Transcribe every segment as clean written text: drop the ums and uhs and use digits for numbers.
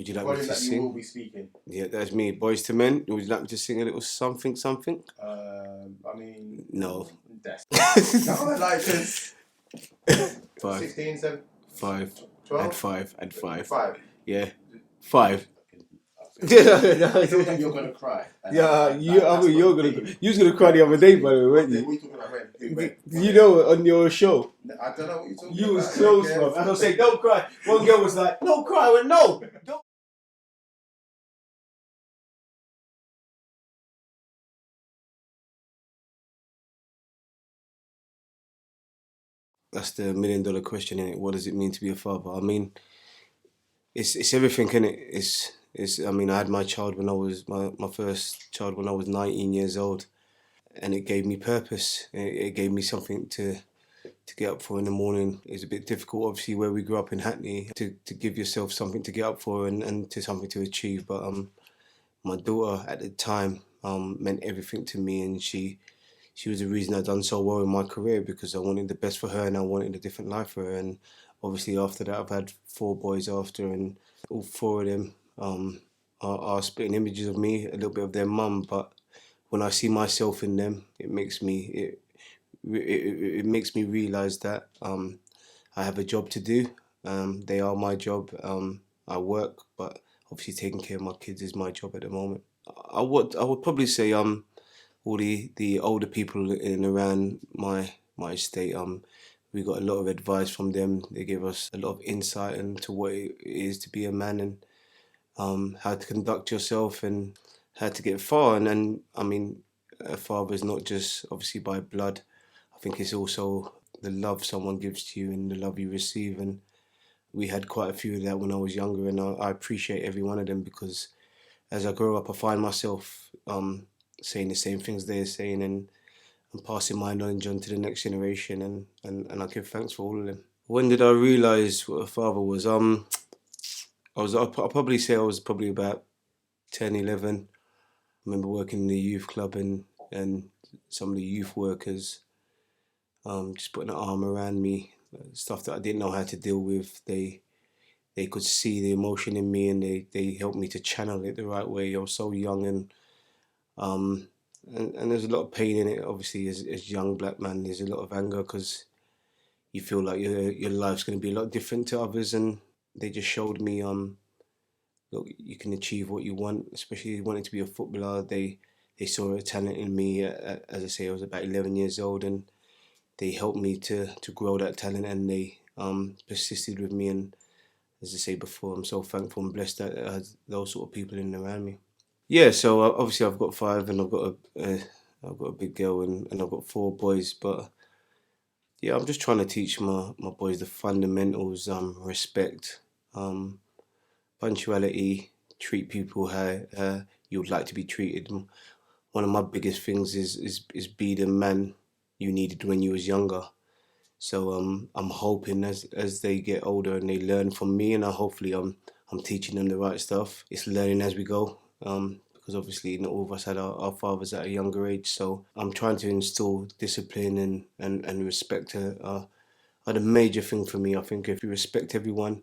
Would you like me volume to that you will be speaking. Yeah, that's me. Boys to Men. Would you like me to sing a little something? I mean... No. That's... No, like, cause... 5. 16, 7... 5. 12? Add 5. 5. Yeah. 5. I feel like you're gonna cry. Yeah, you're gonna cry the other day, by the way, weren't you? What are you talking about? When? You know, on your show. I don't know what you're talking about. You was close, bro. I was saying, don't cry. One girl was like, don't cry. I went, no. Don't. That's the $1 million question, innit? What does it mean to be a father? I mean, it's everything, innit? It's. I mean, I had my child when I was my first child when I was 19 years old, and it gave me purpose. It gave me something to get up for in the morning. It's a bit difficult, obviously, where we grew up in Hackney, to give yourself something to get up for and to something to achieve. But my daughter at the time meant everything to me, and she was the reason I'd done so well in my career, because I wanted the best for her and I wanted a different life for her. And obviously after that, I've had 4 boys after, and all 4 of them are spitting images of me, a little bit of their mum. But when I see myself in them, it makes me realise that I have a job to do. They are my job. I work, but obviously taking care of my kids is my job at the moment. I would probably say all the older people in and around my estate, we got a lot of advice from them. They gave us a lot of insight into what it is to be a man, and how to conduct yourself and how to get far. And I mean, a father is not just obviously by blood. I think it's also the love someone gives to you and the love you receive. And we had quite a few of that when I was younger, and I appreciate every one of them, because as I grow up, I find myself saying the same things they're saying, and passing my knowledge on to the next generation, and I give thanks for all of them. When did I realise what a father was? I'll probably say I was probably about 10, 11. I remember working in the youth club, and some of the youth workers just putting an arm around me, stuff that I didn't know how to deal with. They could see the emotion in me, and they helped me to channel it the right way. I was so young, and there's a lot of pain in it. Obviously, as young black man, there's a lot of anger, because you feel like your life's going to be a lot different to others, and they just showed me look, you can achieve what you want, especially wanting to be a footballer. They saw a talent in me. As I say, I was about 11 years old, and they helped me to grow that talent, and they persisted with me. And as I say before, I'm so thankful and blessed that I had those sort of people in and around me. Yeah, so obviously I've got 5, and I've got a big girl, and I've got 4 boys. But yeah, I'm just trying to teach my boys the fundamentals: respect, punctuality, treat people how you would like to be treated. One of my biggest things is be the man you needed when you was younger. So I'm hoping as they get older and they learn from me, and hopefully I'm teaching them the right stuff. It's learning as we go, because obviously not all of us had our fathers at a younger age. So I'm trying to instill discipline and respect are the major thing for me. I think if you respect everyone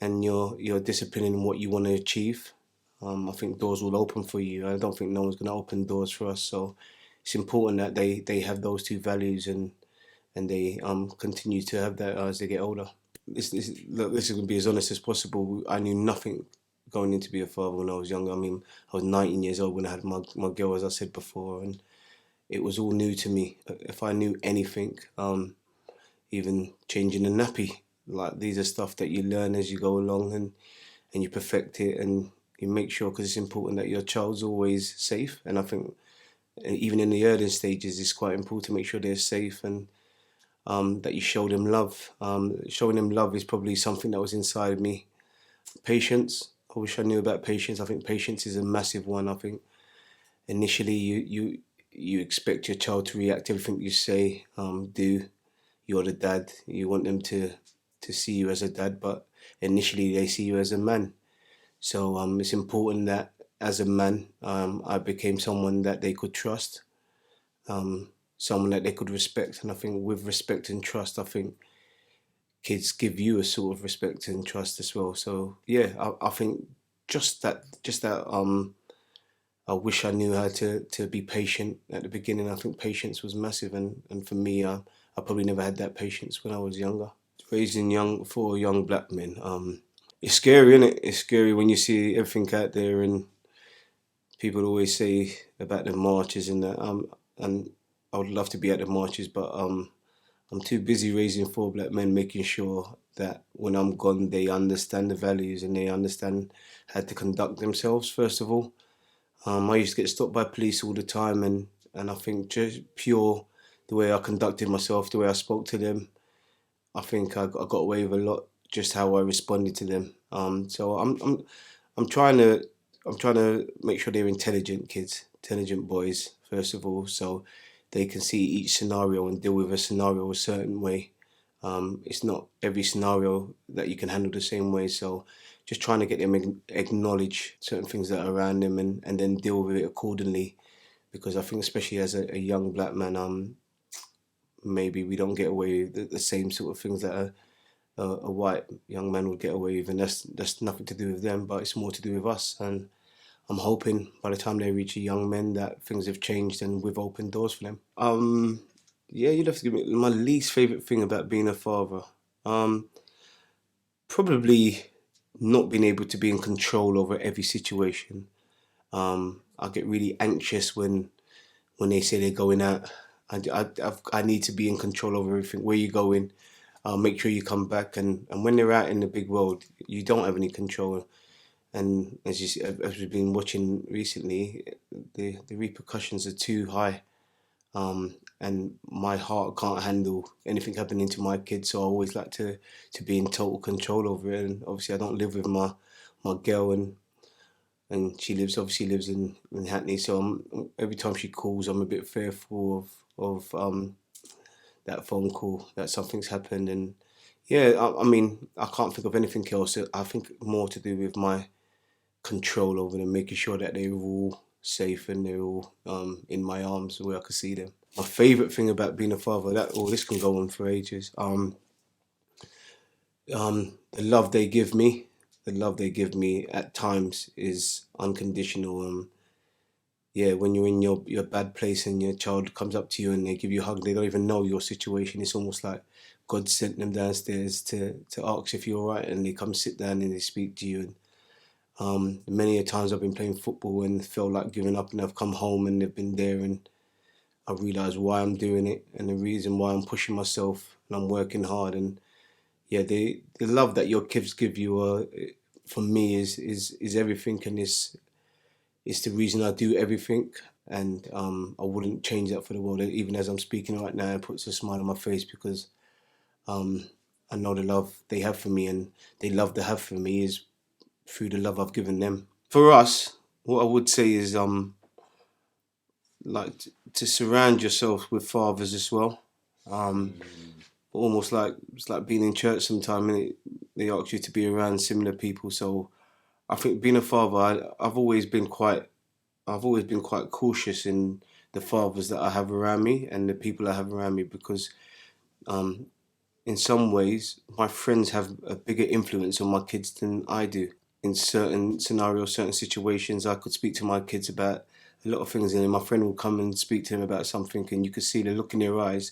and you're disciplined in what you want to achieve, I think doors will open for you. I don't think no one's going to open doors for us. So it's important that they have those 2 values, and they continue to have that as they get older. Look, this is going to be as honest as possible. I knew nothing going in to be a father when I was younger. I mean, I was 19 years old when I had my girl, as I said before, and it was all new to me. If I knew anything, even changing a nappy, like these are stuff that you learn as you go along, and you perfect it, and you make sure, because it's important that your child's always safe. And I think even in the early stages, it's quite important to make sure they're safe, and that you show them love. Showing them love is probably something that was inside me. Patience. I wish I knew about patience. I think patience is a massive one. I think initially you expect your child to react to everything you say, do. You're the dad. You want them to see you as a dad, but initially they see you as a man. So it's important that as a man, I became someone that they could trust, someone that they could respect. And I think with respect and trust, I think kids give you a sort of respect and trust as well. So yeah, I think just that I wish I knew how to be patient at the beginning. I think patience was massive, and for me, I probably never had that patience when I was younger. Raising four young black men, it's scary, isn't it? It's scary when you see everything out there, and people always say about the marches and that. And I would love to be at the marches, but I'm too busy raising four black men, making sure that when I'm gone, they understand the values and they understand how to conduct themselves. First of all, I used to get stopped by police all the time, and I think just pure the way I conducted myself, the way I spoke to them, I think I got away with a lot. Just how I responded to them. So I'm trying to I'm trying to make sure they're intelligent kids, intelligent boys first of all, so they can see each scenario and deal with a scenario a certain way. It's not every scenario that you can handle the same way, so just trying to get them acknowledge certain things that are around them and then deal with it accordingly. Because I think, especially as a young black man, maybe we don't get away with the same sort of things that a white young man would get away with, and that's nothing to do with them, but it's more to do with us. And I'm hoping by the time they reach a young men that things have changed and we've opened doors for them. Yeah, you'd have to give me my least favorite thing about being a father. Um, Probably not being able to be in control over every situation. I get really anxious when they say they're going out. I need to be in control over everything. Where you going? Make sure you come back. And when they're out in the big world, you don't have any control. And as we've been watching recently, the repercussions are too high. And my heart can't handle anything happening to my kids, so I always like to be in total control over it. And obviously, I don't live with my girl, and she obviously lives in Hackney. So every time she calls, I'm a bit fearful of that phone call that something's happened. And yeah, I mean, I can't think of anything else. I think more to do with my control over them, making sure that they're all safe and they're all in my arms where I can see them. My favourite thing about being a father, this can go on for ages. The love they give me, at times is unconditional. Yeah, when you're in your bad place and your child comes up to you and they give you a hug, they don't even know your situation. It's almost like God sent them downstairs to ask if you're all right, and they come sit down and they speak to you. And many a times I've been playing football and felt like giving up, and I've come home and they've been there, and I realise why I'm doing it and the reason why I'm pushing myself and I'm working hard. And yeah, the love that your kids give you, for me, is everything, and it's the reason I do everything. And I wouldn't change that for the world. Even as I'm speaking right now, it puts a smile on my face because um, I know the love they have for me, and they love to have for me is through the love I've given them. For us, what I would say is like to surround yourself with fathers as well. Um, Almost like it's like being in church sometime, and they ask you to be around similar people. So I think being a father, I've always been quite cautious in the fathers that I have around me and the people I have around me, because um, in some ways my friends have a bigger influence on my kids than I do. In certain scenarios, certain situations, I could speak to my kids about a lot of things, and then my friend will come and speak to them about something, and you could see the look in their eyes,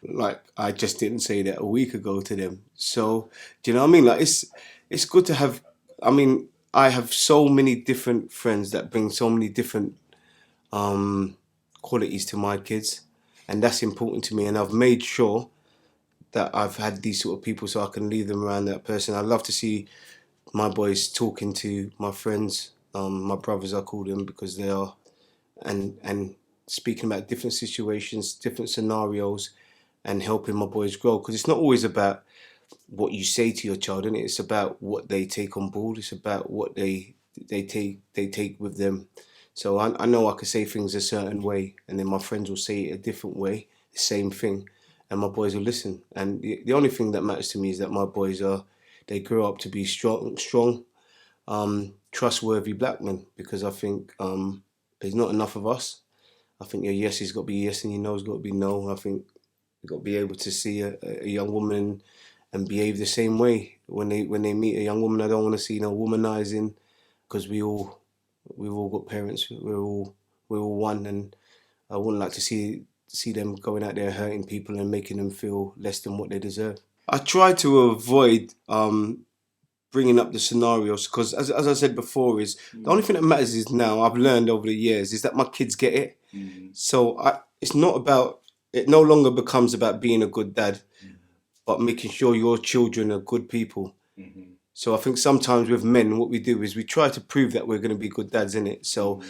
like I just didn't say that a week ago to them. So do you know what I mean? Like it's good to have. I mean, I have so many different friends that bring so many different um, qualities to my kids, and that's important to me. And I've made sure that I've had these sort of people so I can leave them around that person. I love to see my boys talking to my friends, my brothers I call them, because they are, and speaking about different situations, different scenarios, and helping my boys grow. Because it's not always about what you say to your child, and it's about what they take on board. It's about what they take with them. So I know I could say things a certain way, and then my friends will say it a different way, the same thing, and my boys will listen. And the only thing that matters to me is that my boys they grow up to be strong, trustworthy black men. Because I think there's not enough of us. I think your yes has got to be yes and your no's got to be no. I think you've got to be able to see a young woman and behave the same way when they meet a young woman. I don't want to see no womanizing, because we've all got parents. We're all one, and I wouldn't like to see them going out there hurting people and making them feel less than what they deserve. I try to avoid bringing up the scenarios, because as I said before, is the only thing that matters is now, I've learned over the years, is that my kids get it. So it's not about, it no longer becomes about being a good dad, but making sure your children are good people. So I think sometimes with men, what we do is we try to prove that we're going to be good dads, innit? So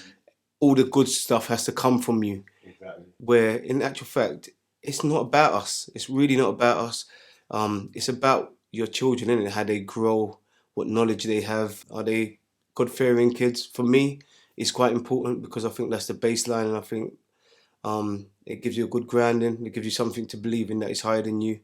all the good stuff has to come from you. Exactly. Where in actual fact, it's not about us. It's really not about us. It's about your children, innit? How they grow, what knowledge they have. Are they God-fearing kids? For me, it's quite important, because I think that's the baseline, and I think it gives you a good grounding. It gives you something to believe in that is higher than you,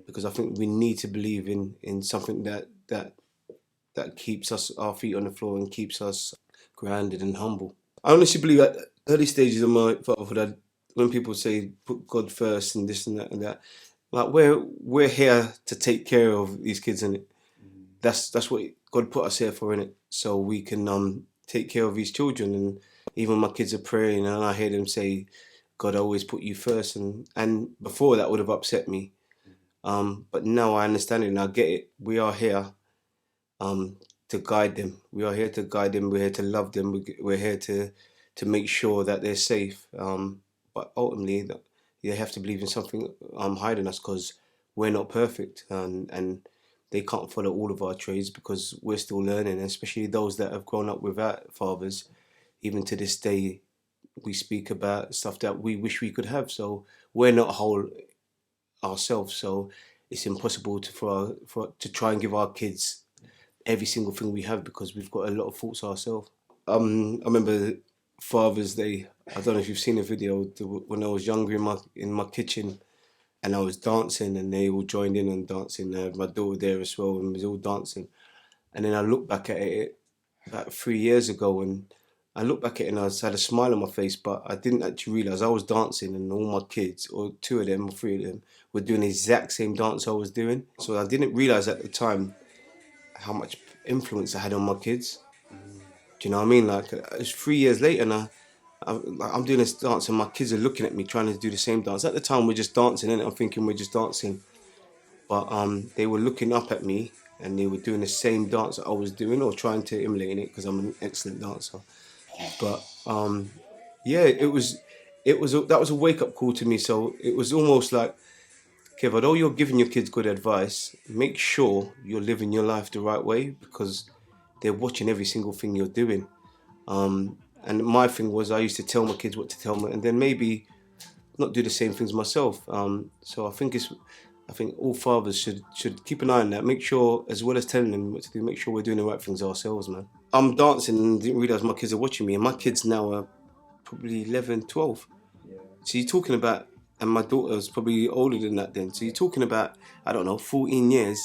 because I think we need to believe in something that keeps us, our feet on the floor, and keeps us grounded and humble. I honestly believe at early stages of my fatherhood, when people say put God first and this and that, like we're here to take care of these kids, innit? That's what God put us here for, innit? So we can take care of these children. And even my kids are praying, and I hear them say, God always put you first, and before that would have upset me. But now I understand it and I get it. We are here to guide them. We are here to guide them. We're here to love them. We're here to make sure that they're safe. But ultimately, they have to believe in something higher than us, because we're not perfect, and they can't follow all of our trades, because we're still learning. Especially those that have grown up without fathers. Even to this day, we speak about stuff that we wish we could have. So we're not whole ourselves. So it's impossible to try and give our kids every single thing we have, because we've got a lot of faults ourselves. I remember Father's Day. I don't know if you've seen a video when I was younger in my kitchen, and I was dancing, and they all joined in and dancing. My daughter there as well, and we was all dancing. And then I looked back at it about 3 years ago, and I looked back at it and I had a smile on my face, but I didn't actually realise I was dancing, and all my kids, or two of them or three of them, were doing the exact same dance I was doing. So I didn't realise at the time how much influence I had on my kids. Do you know what I mean? Like, it's 3 years later, and I'm doing this dance, and my kids are looking at me trying to do the same dance. At the time, we're just dancing, and I'm thinking we're just dancing, but they were looking up at me, and they were doing the same dance that I was doing, or trying to emulate it, because I'm an excellent dancer. But yeah, that was a wake up call to me. So it was almost like, Kev, although you're giving your kids good advice, make sure you're living your life the right way, because they're watching every single thing you're doing. And my thing was, I used to tell my kids what to tell me, and then maybe not do the same things myself. So I think all fathers should keep an eye on that. Make sure, as well as telling them what to do, make sure we're doing the right things ourselves, man. I'm dancing and didn't realise my kids are watching me, and my kids now are probably 11, 12. Yeah. So you're talking about, and my daughter's probably older than that then. So you're talking about, I don't know, 14 years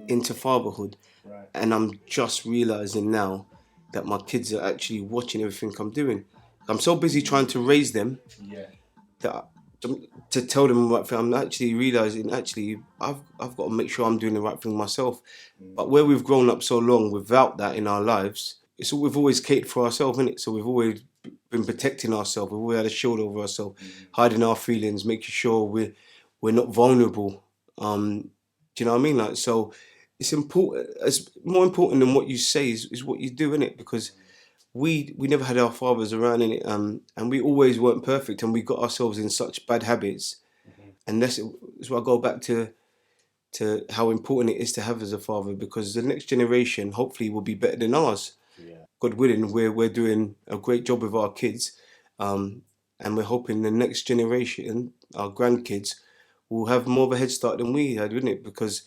into fatherhood. Right. And I'm just realising now that my kids are actually watching everything I'm doing. I'm so busy trying to raise them Yeah. that to tell them the right thing, I'm actually realising, I've got to make sure I'm doing the right thing myself. But where we've grown up so long without that in our lives, it's we've always catered for ourselves, innit? So we've always been protecting ourselves. We've always had a shield over ourselves, hiding our feelings, making sure we're not vulnerable. Do you know what I mean? Like, so it's important. It's more important than what you say is what you do, innit? Because we never had our fathers around, in it, and we always weren't perfect, and we got ourselves in such bad habits. And that's why I go back to how important it is to have as a father, because the next generation hopefully will be better than ours. Yeah. God willing, we're doing a great job with our kids, and we're hoping the next generation, our grandkids, will have more of a head start than we had, wouldn't it? Because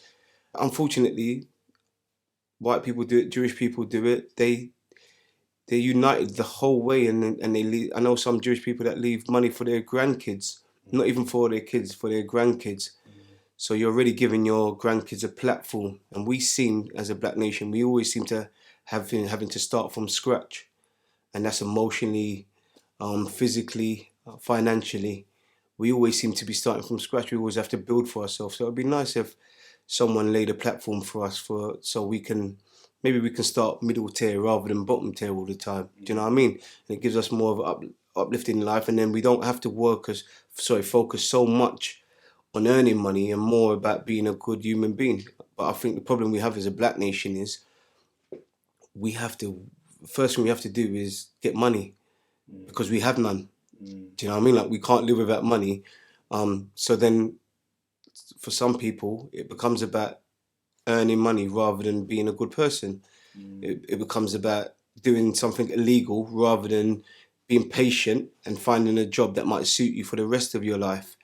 unfortunately, white people do it, Jewish people do it. They're united the whole way, and they leave. I know some Jewish people that leave money for their grandkids, not even for their kids, for their grandkids. So you're already giving your grandkids a platform, and we seem, as a black nation, we always seem to having to start from scratch, and that's emotionally, physically, financially. We always seem to be starting from scratch. We always have to build for ourselves. So it'd be nice if someone laid a platform for us so we can maybe we can start middle tier rather than bottom tier all the time. Do you know what I mean? And it gives us more of an uplifting life, and then we don't have to focus so much on earning money and more about being a good human being. But I think the problem we have as a black nation is we have to first thing we have to do is get money because we have none. Do you know what I mean? Like we can't live without money. So then for some people it becomes about earning money rather than being a good person. It becomes about doing something illegal rather than being patient and finding a job that might suit you for the rest of your life.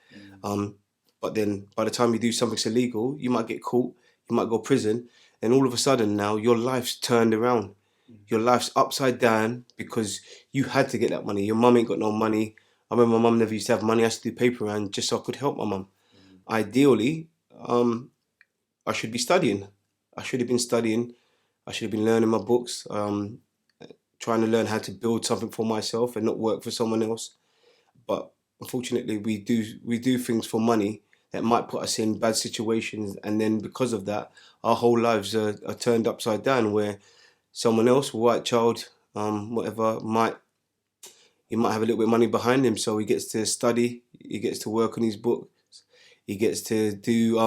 But then by the time you do something illegal, you might get caught, you might go to prison, and all of a sudden now your life's turned around. Your life's upside down because you had to get that money. Your mum ain't got no money. I remember my mum never used to have money. I used to do paper round just so I could help my mum. Ideally, I should be studying. I should have been studying. I should have been learning my books, trying to learn how to build something for myself and not work for someone else. But unfortunately, we do things for money that might put us in bad situations, and then because of that, our whole lives are turned upside down. Where someone else, white child, whatever, he might have a little bit of money behind him, so he gets to study, he gets to work on his books, he gets to do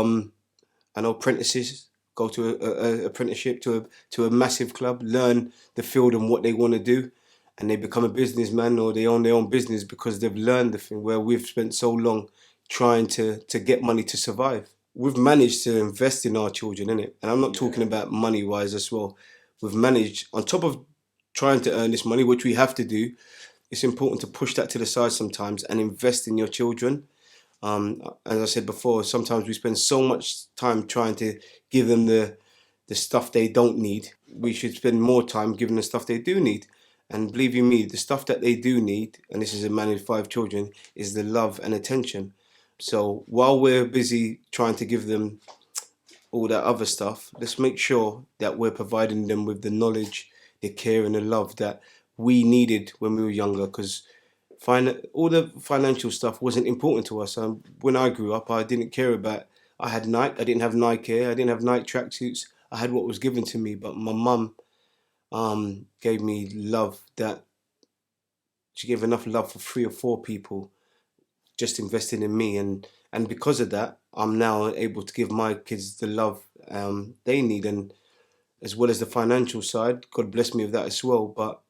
apprentices, go to a apprenticeship to a massive club, learn the field and what they want to do, and they become a businessman or they own their own business because they've learned the thing. Where we've spent so long trying to get money to survive. We've managed to invest in our children, innit? And I'm not talking about money wise as well. We've managed, on top of trying to earn this money, which we have to do, it's important to push that to the side sometimes and invest in your children. As I said before, sometimes we spend so much time trying to give them the stuff they don't need. We should spend more time giving the stuff they do need. And believe you me, the stuff that they do need, and this is a man with 5 children, is the love and attention. So while we're busy trying to give them all that other stuff, let's make sure that we're providing them with the knowledge, the care and the love that we needed when we were younger, because all the financial stuff wasn't important to us. When I grew up, I didn't care about, I didn't have Nike, I didn't have Nike tracksuits, I had what was given to me, but my mum gave me love that, she gave enough love for 3 or 4 people just investing in me, and because of that, I'm now able to give my kids the love they need, and as well as the financial side, God bless me with that as well. But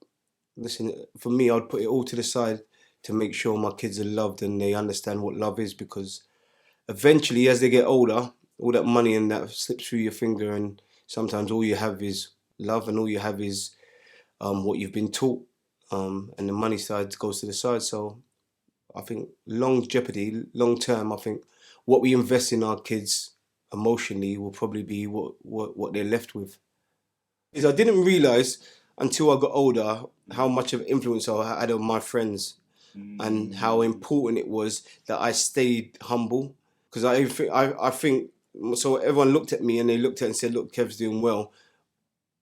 listen, for me, I'd put it all to the side to make sure my kids are loved and they understand what love is, because eventually, as they get older, all that money and that slips through your finger, and sometimes all you have is love, and all you have is what you've been taught, and the money side goes to the side. So I think long term, I think what we invest in our kids emotionally will probably be what they're left with. Is I didn't realise until I got older how much of influence I had on my friends and how important it was that I stayed humble. Because I think, so everyone looked at me and they looked at it and said, look, Kev's doing well,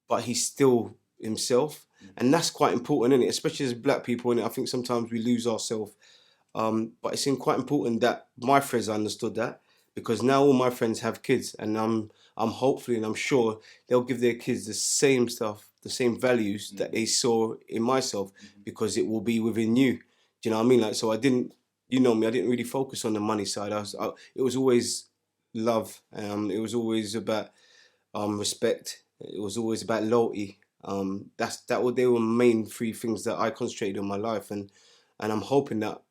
but he's still himself. And that's quite important, isn't it? Especially as black people, and I think sometimes we lose ourselves. But it seemed quite important that my friends understood that, because now all my friends have kids, and I'm hopefully and I'm sure they'll give their kids the same stuff, the same values that they saw in myself, because it will be within you. Do you know what I mean? Like, so I didn't, you know me, I didn't really focus on the money side. It was always love. It was always about respect. It was always about loyalty. They were the main 3 things that I concentrated on in my life, and I'm hoping that,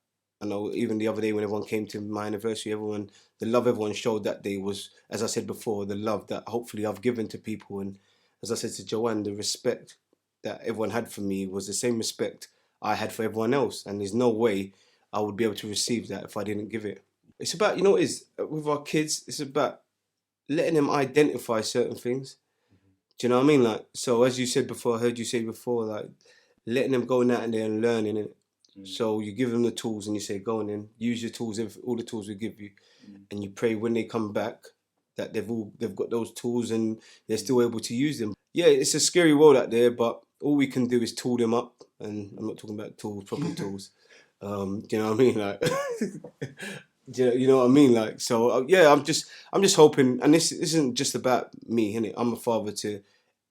I know even the other day when everyone came to my anniversary, the love everyone showed that day was, as I said before, the love that hopefully I've given to people, and as I said to Joanne, the respect that everyone had for me was the same respect I had for everyone else, and there's no way I would be able to receive that if I didn't give it. It's about, you know, what it is with our kids. It's about letting them identify certain things. Do you know what I mean? Like, so as you said before, I heard you say before, like letting them go out there and learning it. So you give them the tools and you say, go on and use your tools, all the tools we give you, and you pray when they come back that they've got those tools and they're still able to use them. Yeah, it's a scary world out there, but all we can do is tool them up, and I'm not talking about tools, proper tools. Do you know what I mean? Like, You know what I mean? Like, so yeah, I'm just hoping, and this isn't just about me, innit? I'm a father to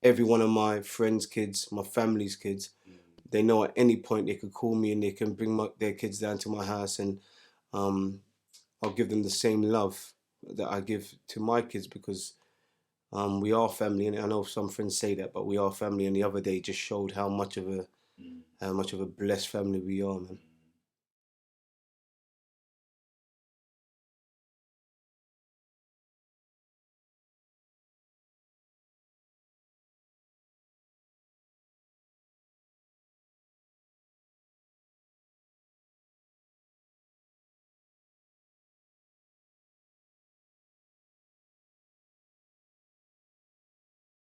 every one of my friends' kids, my family's kids. They know at any point they could call me and they can bring their kids down to my house, and um, I'll give them the same love that I give to my kids, because we are family. And I know some friends say that, but we are family. And the other day just showed how much of a blessed family we are, man.